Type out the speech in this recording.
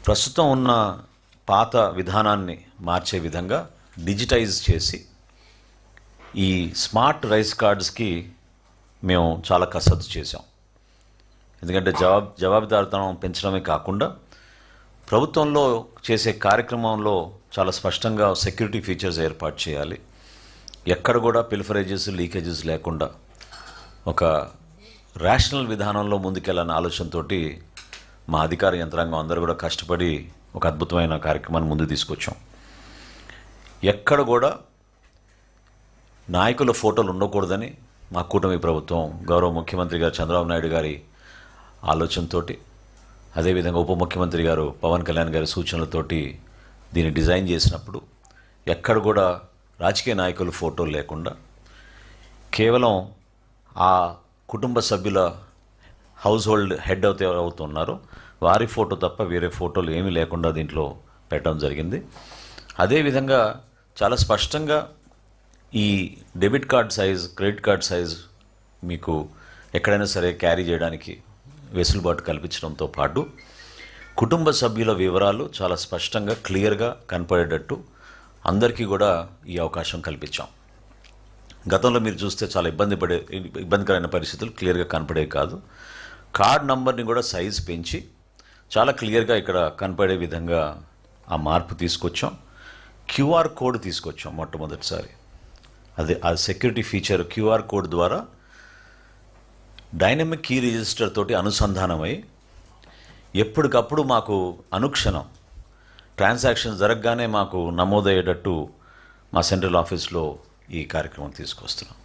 ప్రస్తుతం ఉన్న పాత విధానాన్ని మార్చే విధంగా డిజిటైజ్ చేసి ఈ స్మార్ట్ రైస్ కార్డ్స్కి మేము చాలా కసరత్తు చేసాం. ఎందుకంటే జవాబుదారితనం పెంచడమే కాకుండా ప్రభుత్వంలో చేసే కార్యక్రమంలో చాలా స్పష్టంగా సెక్యూరిటీ ఫీచర్స్ ఏర్పాటు చేయాలి. ఎక్కడ కూడా పిల్ఫరేజెస్, లీకేజెస్ లేకుండా ఒక రేషనల్ విధానంలో ముందుకెళ్ళాలనే ఆలోచనతో మా అధికార యంత్రాంగం అందరూ కూడా కష్టపడి ఒక అద్భుతమైన కార్యక్రమాన్ని ముందు తీసుకొచ్చాం. ఎక్కడ కూడా నాయకుల ఫోటోలు ఉండకూడదని మా కూటమి ప్రభుత్వం, గౌరవ ముఖ్యమంత్రి గారు చంద్రబాబు నాయుడు గారి ఆలోచనతోటి, అదేవిధంగా ఉప ముఖ్యమంత్రి గారు పవన్ కళ్యాణ్ గారి సూచనలతోటి దీన్ని డిజైన్ చేసినప్పుడు ఎక్కడ కూడా రాజకీయ నాయకుల ఫోటోలు లేకుండా కేవలం ఆ కుటుంబ సభ్యుల హౌస్ హోల్డ్ హెడ్ అవుతున్నారో వారి ఫోటో తప్ప వేరే ఫోటోలు ఏమీ లేకుండా దీంట్లో పెట్టడం జరిగింది. అదేవిధంగా చాలా స్పష్టంగా ఈ debit card size, credit card size మీకు ఎక్కడైనా సరే క్యారీ చేయడానికి వెసులుబాటు కల్పించడంతో పాటు కుటుంబ సభ్యుల వివరాలు చాలా స్పష్టంగా క్లియర్గా కనపడేటట్టు అందరికీ కూడా ఈ అవకాశం కల్పించాం. గతంలో మీరు చూస్తే చాలా ఇబ్బందికరమైన పరిస్థితులు క్లియర్గా కనపడేవి కాదు. కార్డ్ నంబర్ని కూడా సైజ్ పెంచి చాలా క్లియర్గా ఇక్కడ కనపడే విధంగా ఆ మార్పు తీసుకొచ్చాం. క్యూఆర్ కోడ్ తీసుకొచ్చాం మొట్టమొదటిసారి. ఆ సెక్యూరిటీ ఫీచర్ క్యూఆర్ కోడ్ ద్వారా డైనమిక్ కీ రిజిస్టర్ తోటి అనుసంధానమై ఎప్పటికప్పుడు మాకు అనుక్షణం ట్రాన్సాక్షన్ జరగగానే మాకు నమోదయ్యేటట్టు మా సెంట్రల్ ఆఫీస్లో ఈ కార్యక్రమం తీసుకొస్తున్నాం.